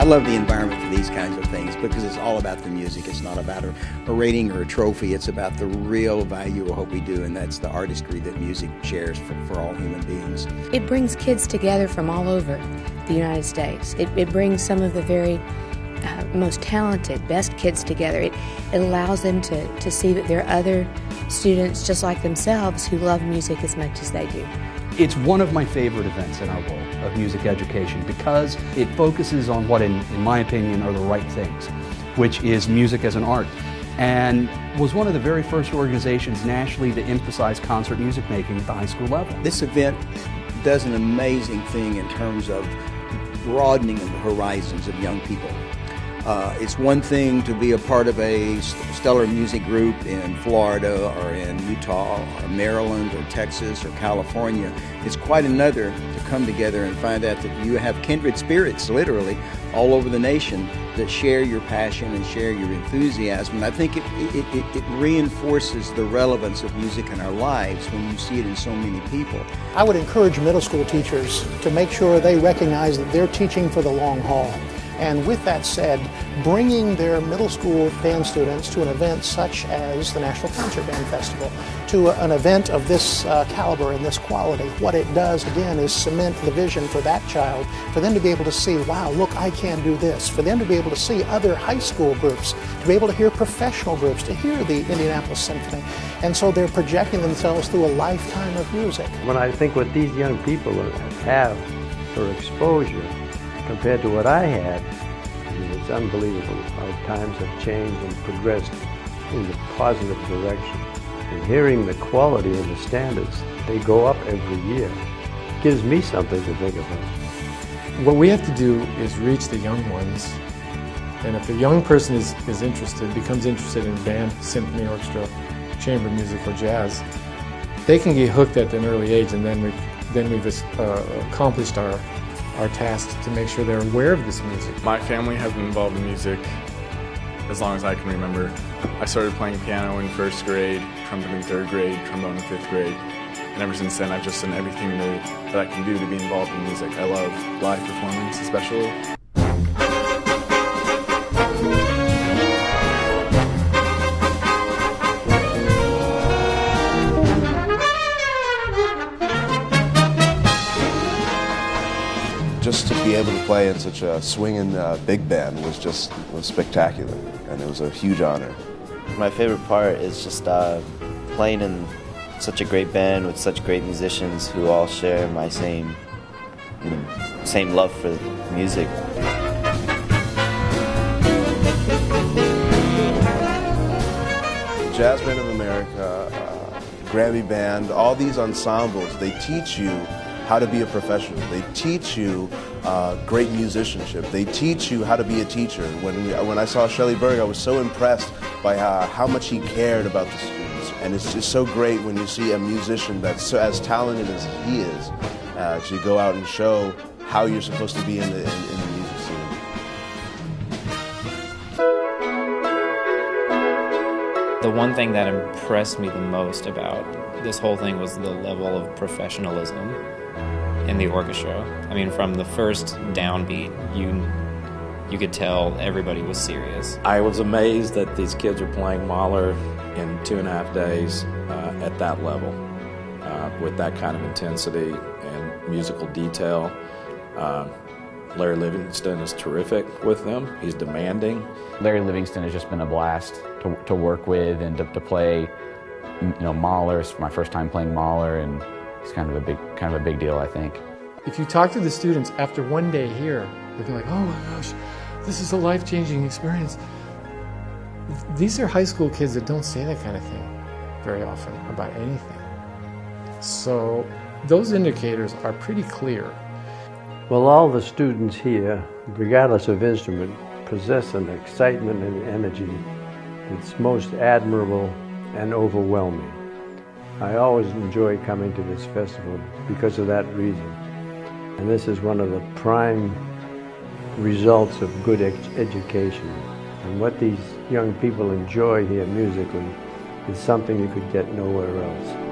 love the environment for these kinds of things because it's all about the music. It's not about a rating or a trophy. It's about the real value of what we do, and that's the artistry that music shares for all human beings. It brings kids together from all over the United States. It brings some of the very most talented, best kids together. It allows them to see that there are other students just like themselves who love music as much as they do. It's one of my favorite events in our world of music education because it focuses on what, in my opinion, are the right things, which is music as an art, and was one of the very first organizations nationally to emphasize concert music making at the high school level. This event does an amazing thing in terms of broadening of the horizons of young people. It's one thing to be a part of a stellar music group in Florida or in Utah or Maryland or Texas or California. It's quite another to come together and find out that you have kindred spirits, literally, all over the nation that share your passion and share your enthusiasm. And I think it reinforces the relevance of music in our lives when you see it in so many people. I would encourage middle school teachers to make sure they recognize that they're teaching for the long haul. And with that said, bringing their middle school band students to an event such as the National Concert Band Festival, to an event of this caliber and this quality, what it does, again, is cement the vision for that child, for them to be able to see, wow, look, I can do this, for them to be able to see other high school groups, to be able to hear professional groups, to hear the Indianapolis Symphony. And so they're projecting themselves through a lifetime of music. When I think what these young people have for exposure, compared to what I had, I mean, it's unbelievable how times have changed and progressed in the positive direction. And hearing the quality and the standards, they go up every year, gives me something to think about. What we have to do is reach the young ones. And if a young person is interested, becomes interested in band, symphony, orchestra, chamber music, or jazz, they can get hooked at an early age, and then we've accomplished our task to make sure they're aware of this music. My family has been involved in music as long as I can remember. I started playing piano in 1st grade, trumpet in 3rd grade, trombone in 5th grade, and ever since then I've just done everything that I can do to be involved in music. I love live performance especially. Just to be able to play in such a swinging big band was spectacular, and it was a huge honor. My favorite part is just playing in such a great band with such great musicians who all share my same love for music. Jazz Band of America, Grammy Band, all these ensembles, they teach you how to be a professional. They teach you great musicianship. They teach you how to be a teacher. When I saw Shelley Berg, I was so impressed by how much he cared about the students. And it's just so great when you see a musician that's as talented as he is to go out and show how you're supposed to be in the music scene. The one thing that impressed me the most about this whole thing was the level of professionalism in the orchestra. I mean, from the first downbeat, you could tell everybody was serious. I was amazed that these kids are playing Mahler in 2.5 days at that level, with that kind of intensity and musical detail. Larry Livingston is terrific with them. He's demanding. Larry Livingston has just been a blast to work with and to play. Mahler. It's my first time playing Mahler, and it's kind of a big deal, I think. If you talk to the students after one day here, they'll be like, oh my gosh, this is a life-changing experience. These are high school kids that don't say that kind of thing very often about anything. So those indicators are pretty clear. Well, all the students here, regardless of instrument, possess an excitement and energy that's most admirable and overwhelming. I always enjoy coming to this festival because of that reason. And this is one of the prime results of good education. And what these young people enjoy here musically is something you could get nowhere else.